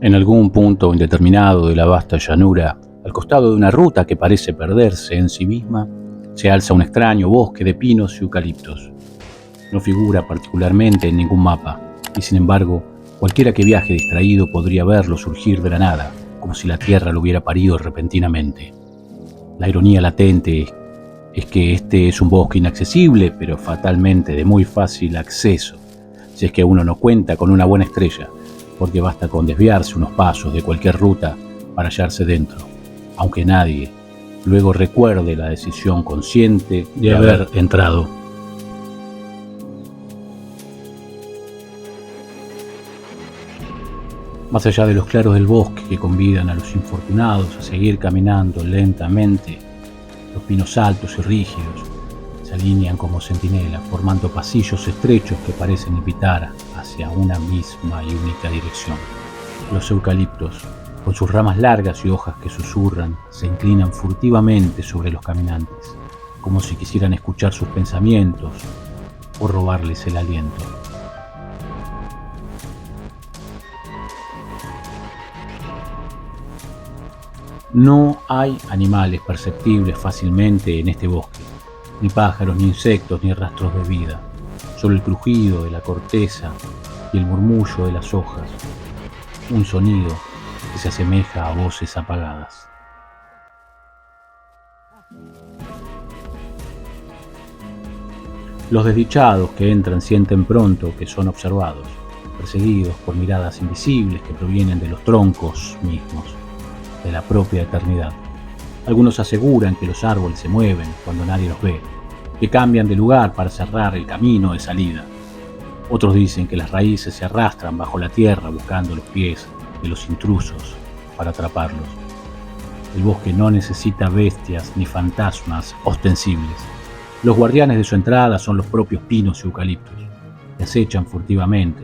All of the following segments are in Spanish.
En algún punto indeterminado de la vasta llanura, al costado de una ruta que parece perderse en sí misma, se alza un extraño bosque de pinos y eucaliptos. No figura particularmente en ningún mapa, y sin embargo, cualquiera que viaje distraído podría verlo surgir de la nada, como si la tierra lo hubiera parido repentinamente. La ironía latente es que este es un bosque inaccesible, pero fatalmente de muy fácil acceso, si es que uno no cuenta con una buena estrella, porque basta con desviarse unos pasos de cualquier ruta para hallarse dentro, aunque nadie luego recuerde la decisión consciente de haber entrado. Más allá de los claros del bosque que convidan a los infortunados a seguir caminando lentamente, los pinos altos y rígidos se alinean como centinelas, formando pasillos estrechos que parecen invitar hacia una misma y única dirección. Los eucaliptos, con sus ramas largas y hojas que susurran, se inclinan furtivamente sobre los caminantes, como si quisieran escuchar sus pensamientos o robarles el aliento. No hay animales perceptibles fácilmente en este bosque, ni pájaros, ni insectos, ni rastros de vida, solo el crujido de la corteza y el murmullo de las hojas, un sonido que se asemeja a voces apagadas. Los desdichados que entran sienten pronto que son observados, perseguidos por miradas invisibles que provienen de los troncos mismos, de la propia eternidad. Algunos aseguran que los árboles se mueven cuando nadie los ve, que cambian de lugar para cerrar el camino de salida. Otros dicen que las raíces se arrastran bajo la tierra buscando los pies de los intrusos para atraparlos. El bosque no necesita bestias ni fantasmas ostensibles. Los guardianes de su entrada son los propios pinos y eucaliptos, que acechan furtivamente,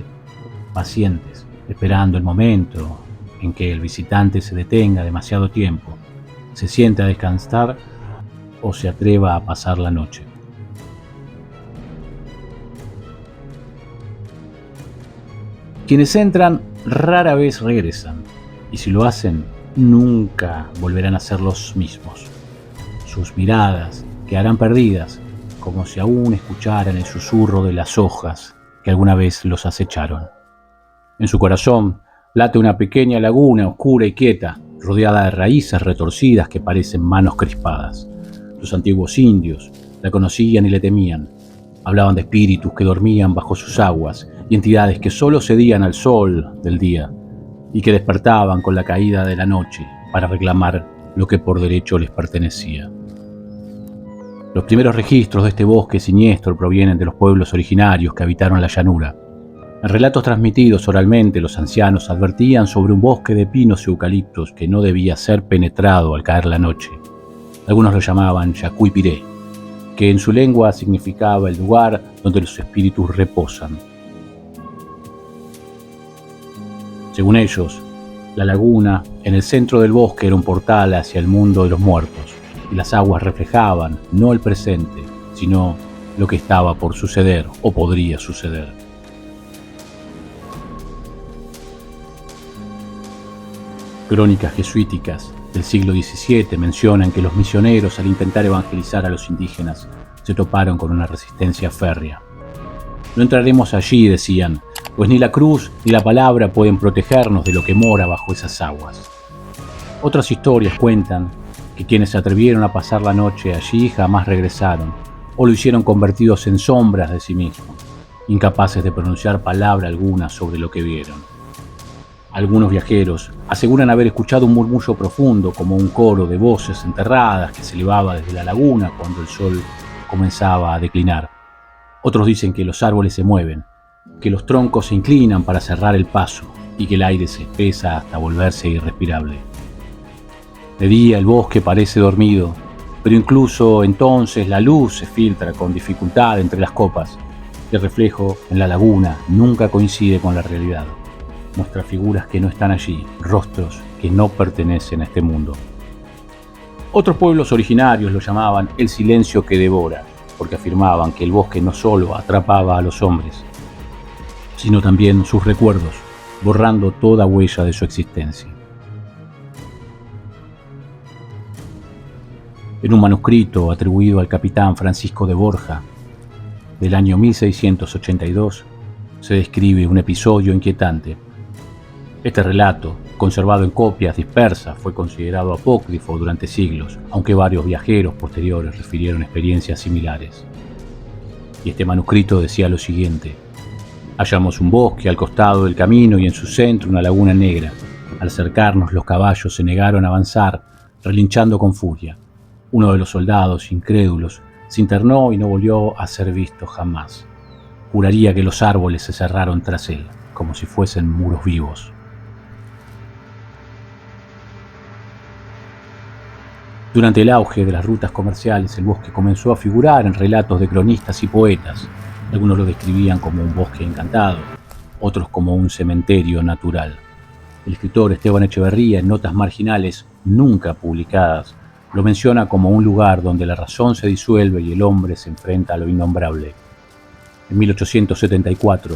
pacientes, esperando el momento en que el visitante se detenga demasiado tiempo, se siente a descansar o se atreva a pasar la noche. Quienes entran rara vez regresan, y si lo hacen, nunca volverán a ser los mismos. Sus miradas quedarán perdidas, como si aún escucharan el susurro de las hojas que alguna vez los acecharon. En su corazón late una pequeña laguna oscura y quieta, rodeada de raíces retorcidas que parecen manos crispadas. Los antiguos indios la conocían y le temían. Hablaban de espíritus que dormían bajo sus aguas y entidades que solo cedían al sol del día y que despertaban con la caída de la noche para reclamar lo que por derecho les pertenecía. Los primeros registros de este bosque siniestro provienen de los pueblos originarios que habitaron la llanura. En relatos transmitidos oralmente, los ancianos advertían sobre un bosque de pinos y eucaliptos que no debía ser penetrado al caer la noche. Algunos lo llamaban Yacuipiré, que en su lengua significaba el lugar donde los espíritus reposan. Según ellos, la laguna en el centro del bosque era un portal hacia el mundo de los muertos, y las aguas reflejaban no el presente, sino lo que estaba por suceder o podría suceder. Crónicas jesuíticas del siglo XVII mencionan que los misioneros, al intentar evangelizar a los indígenas, se toparon con una resistencia férrea. No entraremos allí, decían, pues ni la cruz ni la palabra pueden protegernos de lo que mora bajo esas aguas. Otras historias cuentan que quienes se atrevieron a pasar la noche allí jamás regresaron, o lo hicieron convertidos en sombras de sí mismos, incapaces de pronunciar palabra alguna sobre lo que vieron. Algunos viajeros aseguran haber escuchado un murmullo profundo como un coro de voces enterradas que se elevaba desde la laguna cuando el sol comenzaba a declinar. Otros dicen que los árboles se mueven, que los troncos se inclinan para cerrar el paso y que el aire se espesa hasta volverse irrespirable. De día el bosque parece dormido, pero incluso entonces la luz se filtra con dificultad entre las copas y el reflejo en la laguna nunca coincide con la realidad. Muestra figuras que no están allí, rostros que no pertenecen a este mundo. Otros pueblos originarios lo llamaban el silencio que devora, porque afirmaban que el bosque no solo atrapaba a los hombres, sino también sus recuerdos, borrando toda huella de su existencia. En un manuscrito atribuido al capitán Francisco de Borja, del año 1682, se describe un episodio inquietante. Este relato, conservado en copias dispersas, fue considerado apócrifo durante siglos, aunque varios viajeros posteriores refirieron experiencias similares. Y este manuscrito decía lo siguiente: hallamos un bosque al costado del camino y en su centro una laguna negra. Al acercarnos, los caballos se negaron a avanzar, relinchando con furia. Uno de los soldados, incrédulos, se internó y no volvió a ser visto jamás. Juraría que los árboles se cerraron tras él, como si fuesen muros vivos. Durante el auge de las rutas comerciales, el bosque comenzó a figurar en relatos de cronistas y poetas. Algunos lo describían como un bosque encantado, otros como un cementerio natural. El escritor Esteban Echeverría, en notas marginales nunca publicadas, lo menciona como un lugar donde la razón se disuelve y el hombre se enfrenta a lo innombrable. En 1874,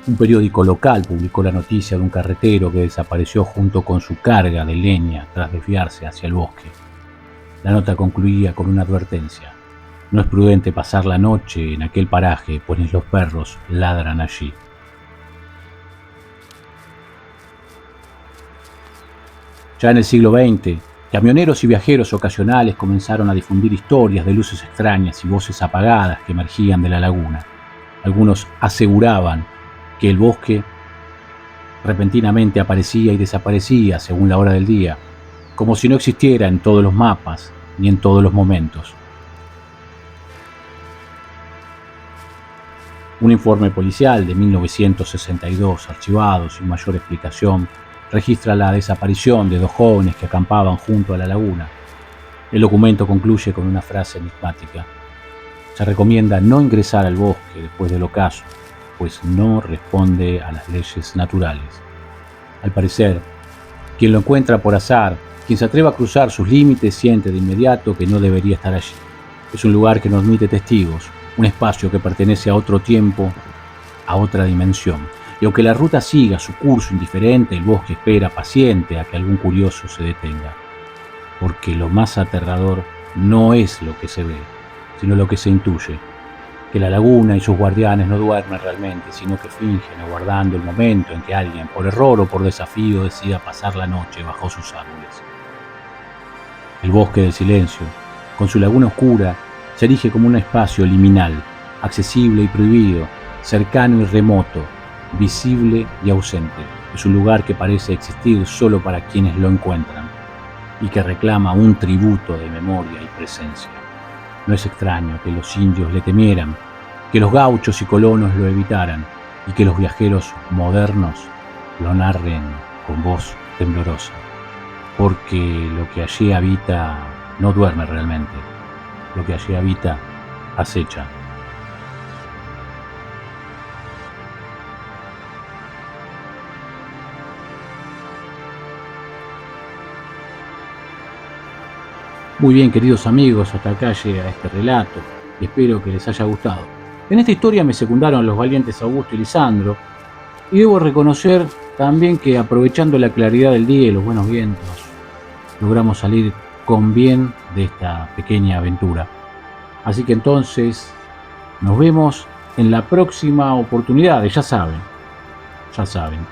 un periódico local publicó la noticia de un carretero que desapareció junto con su carga de leña tras desviarse hacia el bosque. La nota concluía con una advertencia: no es prudente pasar la noche en aquel paraje, pues los perros ladran allí. Ya en el siglo XX, camioneros y viajeros ocasionales comenzaron a difundir historias de luces extrañas y voces apagadas que emergían de la laguna. Algunos aseguraban que el bosque repentinamente aparecía y desaparecía según la hora del día, como si no existiera en todos los mapas ni en todos los momentos. Un informe policial de 1962, archivado sin mayor explicación, registra la desaparición de 2 jóvenes que acampaban junto a la laguna. El documento concluye con una frase enigmática: se recomienda no ingresar al bosque después del ocaso, pues no responde a las leyes naturales. Al parecer, quien lo encuentra por azar, quien se atreva a cruzar sus límites, siente de inmediato que no debería estar allí. Es un lugar que no admite testigos, un espacio que pertenece a otro tiempo, a otra dimensión. Y aunque la ruta siga su curso indiferente, el bosque espera paciente a que algún curioso se detenga. Porque lo más aterrador no es lo que se ve, sino lo que se intuye: que la laguna y sus guardianes no duermen realmente, sino que fingen, aguardando el momento en que alguien, por error o por desafío, decida pasar la noche bajo sus árboles. El bosque del silencio, con su laguna oscura, se erige como un espacio liminal, accesible y prohibido, cercano y remoto, visible y ausente. Es un lugar que parece existir solo para quienes lo encuentran y que reclama un tributo de memoria y presencia. No es extraño que los indios le temieran, que los gauchos y colonos lo evitaran y que los viajeros modernos lo narren con voz temblorosa, porque lo que allí habita no duerme realmente, lo que allí habita acecha. Muy bien, queridos amigos, hasta acá llega este relato y espero que les haya gustado. En esta historia me secundaron los valientes Augusto y Lisandro, y debo reconocer también que, aprovechando la claridad del día y los buenos vientos, logramos salir con bien de esta pequeña aventura. Así que entonces nos vemos en la próxima oportunidad. Ya saben,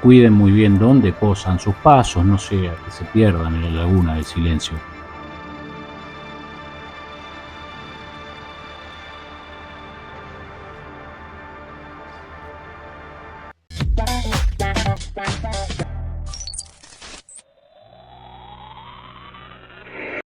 cuiden muy bien dónde posan sus pasos, no sea que se pierdan en la laguna del silencio.